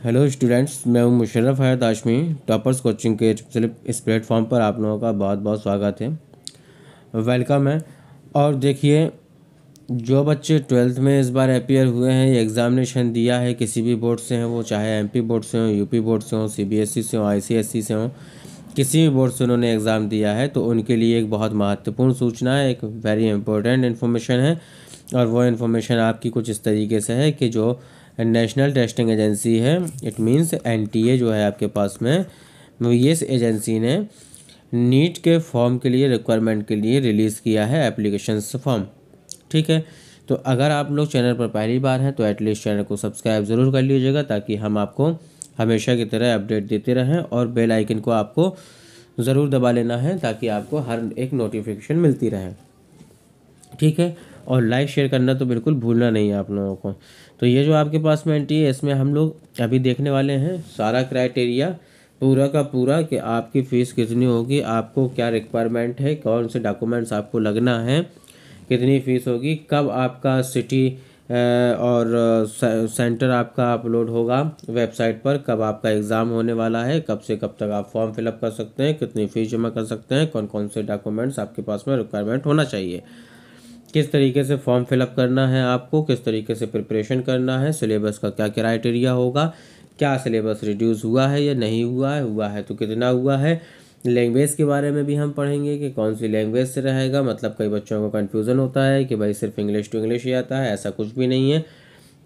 Hello students, मैं हूं मुशर्रफ हैत हाशमी। टॉपर्स कोचिंग के इस प्लेटफॉर्म पर आप लोगों का बहुत बहुत स्वागत है, वेलकम है। और देखिए, जो बच्चे 12th में इस बार अपीयर हुए हैं, ये एग्ज़ामिनेशन दिया है, किसी भी बोर्ड से हैं वो, चाहे एमपी बोर्ड से हो, यूपी बोर्ड से हो, सीबीएसई से हो, आईसीएसई से हो, किसी भी बोर्ड से उन्होंने एग्ज़ाम दिया है, तो उनके लिए एक बहुत महत्वपूर्ण सूचना है, एक वेरी इंपॉर्टेंट इन्फॉर्मेशन है। और वो इन्फॉर्मेशन आपकी कुछ इस तरीके से है कि जो नेशनल टेस्टिंग एजेंसी है, इट मीन्स एनटीए जो है आपके पास में, ये इस एजेंसी ने नीट के फॉर्म के लिए, रिक्वायरमेंट के लिए रिलीज़ किया है एप्लीकेशन फॉर्म। ठीक है, तो अगर आप लोग चैनल पर पहली बार हैं तो एटलीस्ट चैनल को सब्सक्राइब ज़रूर कर लीजिएगा, ताकि हम आपको हमेशा की तरह अपडेट देते रहें। और बेल आइकन को आपको ज़रूर दबा लेना है, ताकि आपको हर एक नोटिफिकेशन मिलती रहे। ठीक है, और लाइक शेयर करना तो बिल्कुल भूलना नहीं है आप लोगों को। तो ये जो आपके पास में एनटीए है, इसमें हम लोग अभी देखने वाले हैं सारा क्राइटेरिया पूरा का पूरा, कि आपकी फ़ीस कितनी होगी, आपको क्या रिक्वायरमेंट है, कौन से डॉक्यूमेंट्स आपको लगना है, कितनी फ़ीस होगी, कब आपका सिटी और सेंटर आपका अपलोड होगा वेबसाइट पर, कब आपका एग्ज़ाम होने वाला है, कब से कब तक आप फॉर्म फिलअप कर सकते हैं, कितनी फ़ीस जमा कर सकते हैं, कौन कौन से डॉक्यूमेंट्स आपके पास में रिक्वायरमेंट होना चाहिए, किस तरीके से फॉर्म फिलअप करना है आपको, किस तरीके से प्रिपरेशन करना है, सिलेबस का क्या क्राइटेरिया होगा, क्या सिलेबस रिड्यूस हुआ है या नहीं हुआ है तो कितना हुआ है। लैंग्वेज के बारे में भी हम पढ़ेंगे कि कौन सी लैंग्वेज से रहेगा। मतलब कई बच्चों को कन्फ्यूज़न होता है कि भाई सिर्फ इंग्लिश टू इंग्लिश ही आता है, ऐसा कुछ भी नहीं है।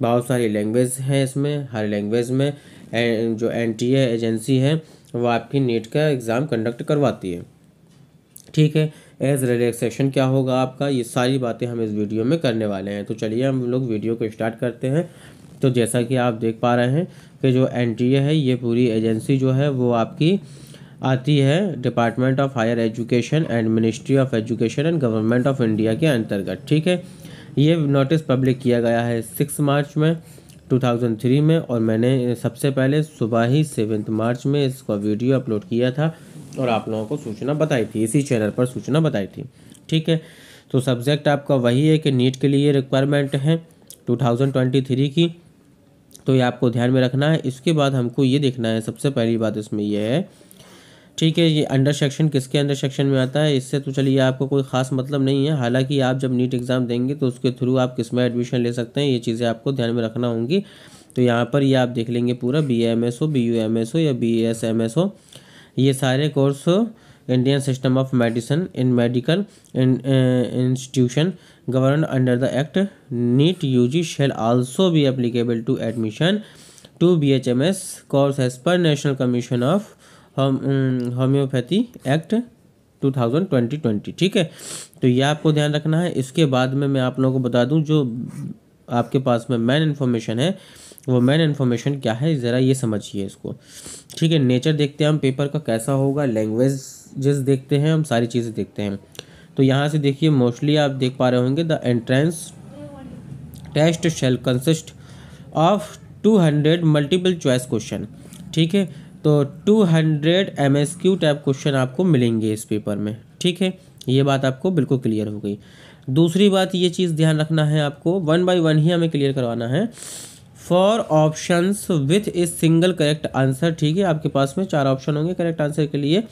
बहुत सारी लैंग्वेज हैं इसमें। हर लैंग्वेज में जो एनटीए एजेंसी है वो आपकी नीट का एग्ज़ाम कंडक्ट करवाती है। ठीक है, एज रिलैक्सेशन क्या होगा आपका, ये सारी बातें हम इस वीडियो में करने वाले हैं। तो चलिए हम लोग वीडियो को स्टार्ट करते हैं। तो जैसा कि आप देख पा रहे हैं कि जो एनटीए है, ये पूरी एजेंसी जो है वो आपकी आती है department of higher education and ministry of education and government of India के अंतर्गत। ठीक है, ये नोटिस पब्लिक किया गया है 6 मार्च में 2003 में, और मैंने सबसे पहले सुबह ही 7 मार्च में इसका वीडियो अपलोड किया था और आप लोगों को सूचना बताई थी, इसी चैनल पर सूचना बताई थी। ठीक है, तो सब्जेक्ट आपका वही है कि नीट के लिए रिक्वायरमेंट है 2023 की, तो ये आपको ध्यान में रखना है। इसके बाद हमको ये देखना है, सबसे पहली बात इसमें यह है, ठीक है, ये अंडर सेक्शन किसके अंडर सेक्शन में आता है, इससे तो चलिए आपको कोई ख़ास मतलब नहीं है। हालांकि आप जब नीट एग्ज़ाम देंगे तो उसके थ्रू आप किस में एडमिशन ले सकते हैं, ये चीज़ें आपको ध्यान में रखना होंगी। तो यहाँ पर ये आप देख लेंगे पूरा BAMS हो, BUMS हो या BASMS हो, ये सारे course Indian system of medicine in medical institution govern under the act NEET UG shall also be applicable to admission to BHMS course as per National Commission of Homoeopathy Act 2020। ठीक है, तो ये आपको ध्यान रखना है। इसके बाद में मैं आप लोगों को बता दूं, जो आपके पास में मेन इन्फॉर्मेशन है, वो मेन इन्फॉर्मेशन क्या है, ज़रा ये समझिए इसको। ठीक है, नेचर देखते हैं हम पेपर का कैसा होगा, लैंग्वेजेस देखते हैं हम, सारी चीज़ें देखते हैं। तो यहाँ से देखिए, मोस्टली आप देख पा रहे होंगे, the entrance test shall consist of 200 multiple choice question. ठीक है, तो 200 MSQ टाइप क्वेश्चन आपको मिलेंगे इस पेपर में। ठीक है, ये बात आपको बिल्कुल क्लियर हो गई। दूसरी बात, ये चीज़ ध्यान रखना है आपको, 1 by 1 ही हमें क्लियर करवाना है। For options with a single correct answer. ठीक है, आपके पास में 4 ऑप्शन होंगे करेक्ट आंसर के लिए।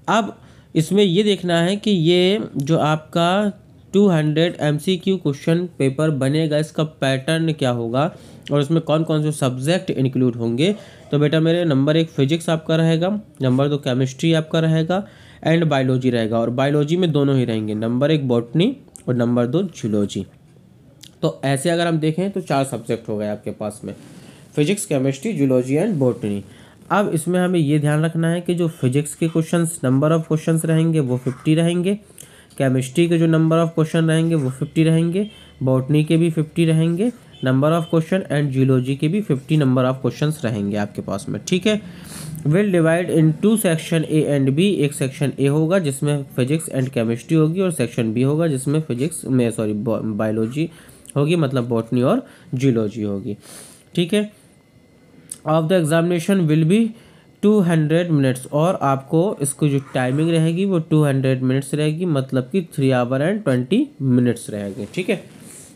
अब इसमें ये देखना है कि ये जो आपका 200 MCQ क्वेश्चन पेपर बनेगा, इसका पैटर्न क्या होगा और इसमें कौन कौन से सब्जेक्ट इंक्लूड होंगे। तो बेटा मेरे, नंबर 1 फिजिक्स आपका रहेगा, नंबर 2 केमिस्ट्री आपका रहेगा, एंड बायोलॉजी रहेगा। और बायोलॉजी में दोनों ही रहेंगे, नंबर 1 बॉटनी और नंबर 2 जूलॉजी। तो ऐसे अगर हम देखें तो 4 सब्जेक्ट हो गए आपके पास में, physics, chemistry, zoology and botany. अब इसमें हमें ये ध्यान रखना है कि जो फिजिक्स के क्वेश्चंस, नंबर ऑफ क्वेश्चंस रहेंगे वो 50 रहेंगे, केमिस्ट्री के जो नंबर ऑफ क्वेश्चन रहेंगे वो 50 रहेंगे, बॉटनी के भी 50 रहेंगे number of question, and zoology के भी 50 नंबर ऑफ क्वेश्चंस रहेंगे आपके पास में। ठीक है, will divide in 2 section A and B। एक सेक्शन A होगा जिसमें फिजिक्स एंड केमिस्ट्री होगी, और सेक्शन B होगा जिसमें बायोलॉजी होगी, मतलब बॉटनी और जूलॉजी होगी। ठीक है, of the examination will be 200 minutes, और आपको इसको जो टाइमिंग रहेगी वो 200 मिनट्स रहेगी, मतलब कि 3 hour and 20 minutes रहेगी। ठीक है,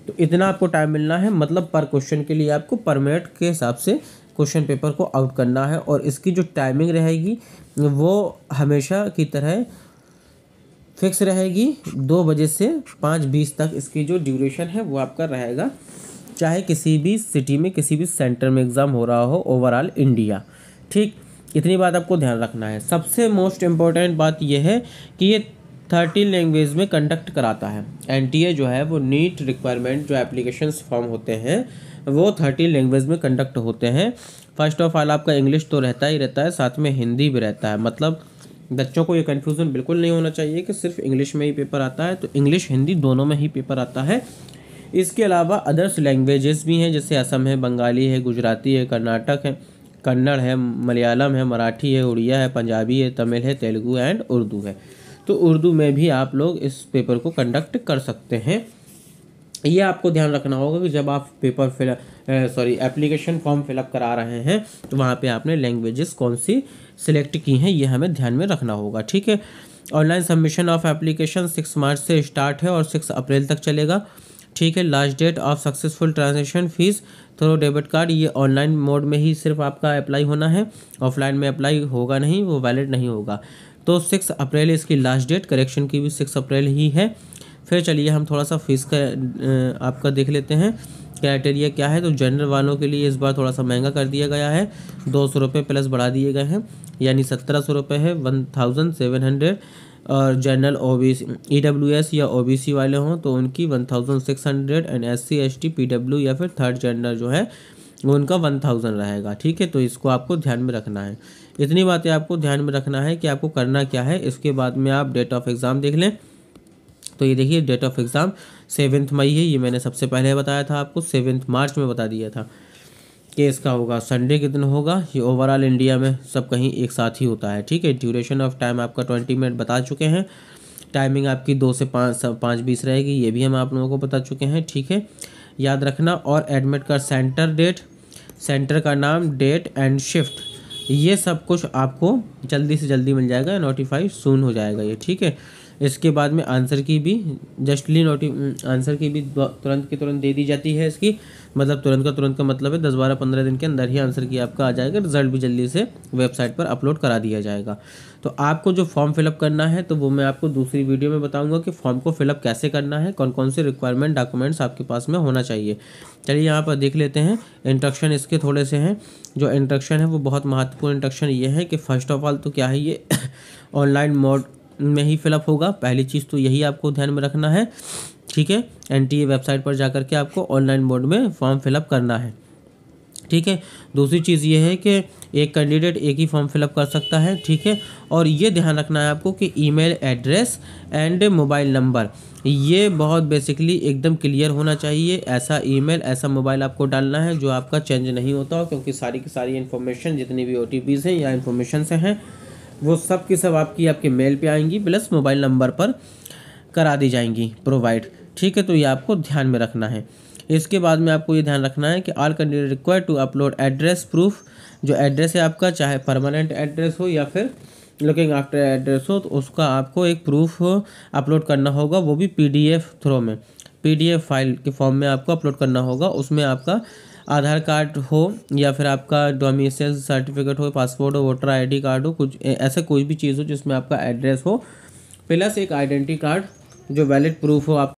तो इतना आपको टाइम मिलना है, मतलब पर क्वेश्चन के लिए आपको पर मिनट के हिसाब से क्वेश्चन पेपर को आउट करना है। और इसकी जो टाइमिंग रहेगी वो हमेशा की तरह फिक्स रहेगी, 2 बजे से 5:20 तक इसकी जो ड्यूरेशन है वो आपका रहेगा, चाहे किसी भी सिटी में किसी भी सेंटर में एग्ज़ाम हो रहा हो ओवरऑल इंडिया। ठीक, इतनी बात आपको ध्यान रखना है। सबसे मोस्ट इम्पॉर्टेंट बात यह है कि ये 13 लैंग्वेज में कंडक्ट कराता है। एनटीए जो है वो नीट रिक्वायरमेंट जो एप्लीकेशंस फॉर्म होते हैं वो 13 लैंग्वेज में कंडक्ट होते हैं। फर्स्ट ऑफ ऑल आपका इंग्लिश तो रहता ही रहता है, साथ में हिंदी भी रहता है। मतलब बच्चों को ये कन्फ्यूज़न बिल्कुल नहीं होना चाहिए कि सिर्फ इंग्लिश में ही पेपर आता है, तो इंग्लिश हिंदी दोनों में ही पेपर आता है। इसके अलावा अदर्स लैंग्वेजेस भी हैं, जैसे असम है, बंगाली है, गुजराती है, कर्नाटक है, कन्नड़ है, मलयालम है, मराठी है, उड़िया है, पंजाबी है, तमिल है, तेलुगु एंड उर्दू है। तो उर्दू में भी आप लोग इस पेपर को कंडक्ट कर सकते हैं। ये आपको ध्यान रखना होगा कि जब आप पेपर एप्लीकेशन फॉर्म फिलअप करा रहे हैं तो वहाँ पे आपने लैंग्वेजेस कौन सी सिलेक्ट की हैं ये हमें ध्यान में रखना होगा। ठीक है, ऑनलाइन सबमिशन ऑफ एप्लीकेशन 6 मार्च से स्टार्ट है और 6 अप्रैल तक चलेगा। ठीक है, last date of successful transaction fee through debit card, ये ऑनलाइन मोड में ही सिर्फ आपका अप्लाई होना है, ऑफलाइन में अप्लाई होगा नहीं, वो वैलिड नहीं होगा। तो 6 अप्रैल इसकी लास्ट डेट, करेक्शन की भी 6 अप्रैल ही है। फिर चलिए हम थोड़ा सा फीस का आपका देख लेते हैं क्राइटेरिया क्या है। तो जनरल वालों के लिए इस बार थोड़ा सा महंगा कर दिया गया है, 200 रुपये प्लस बढ़ा दिए गए हैं, यानी 1700 रुपये है, 1700। और जनरल ओबीसी EWS या OBC वाले हों तो उनकी 1600 एंड SC ST PW या फिर थर्ड जेंडर जो है वो उनका 1000 रहेगा। ठीक है, तो इसको आपको ध्यान में रखना है। इतनी बातें आपको ध्यान में रखना है कि आपको करना क्या है। इसके बाद में आप डेट ऑफ एग्ज़ाम देख लें। तो ये देखिए डेट ऑफ एग्ज़ाम 7 मई है, ये मैंने सबसे पहले बताया था आपको, 7 मार्च में बता दिया था कि इसका होगा संडे के दिन होगा। ये ओवरऑल इंडिया में सब कहीं एक साथ ही होता है। ठीक है, ड्यूरेशन ऑफ टाइम आपका 20 मिनट बता चुके हैं, टाइमिंग आपकी 2 से 5:20 रहेगी, ये भी हम आप लोगों को बता चुके हैं। ठीक है, याद रखना। और एडमिट का सेंटर, डेट, सेंटर का नाम, डेट एंड शिफ्ट, ये सब कुछ आपको जल्दी से जल्दी मिल जाएगा, नोटिफाई सून हो जाएगा ये। ठीक है, इसके बाद में आंसर की भी आंसर की भी तुरंत की तुरंत दे दी जाती है इसकी, मतलब तुरंत का मतलब है 10, 12, 15 दिन के अंदर ही आंसर की आपका आ जाएगा। रिजल्ट भी जल्दी से वेबसाइट पर अपलोड करा दिया जाएगा। तो आपको जो फॉर्म फिलअप करना है तो वो मैं आपको दूसरी वीडियो में बताऊंगा कि फॉर्म को फिलअप कैसे करना है, कौन कौन से रिक्वायरमेंट डॉक्यूमेंट्स आपके पास में होना चाहिए। चलिए यहाँ पर देख लेते हैं। इंस्ट्रक्शन इसके थोड़े से हैं। जो इंस्ट्रक्शन है वो बहुत महत्वपूर्ण इंस्ट्रक्शन ये है कि फर्स्ट ऑफ ऑल तो क्या है, ये ऑनलाइन मोड में ही फिलअप होगा। पहली चीज़ तो यही आपको ध्यान में रखना है। ठीक है, NTA वेबसाइट पर जाकर के आपको ऑनलाइन मोड में फॉर्म फिलअप करना है। ठीक है, दूसरी चीज़ ये है कि एक कैंडिडेट एक ही फॉर्म फिलअप कर सकता है। ठीक है, और ये ध्यान रखना है आपको कि email address and mobile number ये बहुत बेसिकली एकदम क्लियर होना चाहिए। ऐसा ईमेल, ऐसा मोबाइल आपको डालना है जो आपका चेंज नहीं होता हो, क्योंकि सारी की सारी इन्फॉर्मेशन जितनी भी OTPs हैं या इन्फॉर्मेशन से हैं वो सब की सब आपके मेल पे आएंगी, प्लस मोबाइल नंबर पर करा दी जाएंगी प्रोवाइड। ठीक है, तो ये आपको ध्यान में रखना है। इसके बाद में आपको ये ध्यान रखना है कि all candidate require to upload address proof, जो एड्रेस है आपका, चाहे परमानेंट एड्रेस हो या फिर लुकिंग आफ्टर एड्रेस हो, तो उसका आपको एक प्रूफ अपलोड करना होगा, वो भी PDF थ्रू में, PDF फाइल के फॉर्म में आपको अपलोड करना होगा। उसमें आपका आधार कार्ड हो या फिर आपका डोमिसाइल सर्टिफिकेट हो, पासपोर्ट हो, वोटर ID कार्ड हो, कुछ ऐसा कोई भी चीज़ हो जिसमें आपका एड्रेस हो, प्लस एक आइडेंटिटी कार्ड जो वैलिड प्रूफ हो आप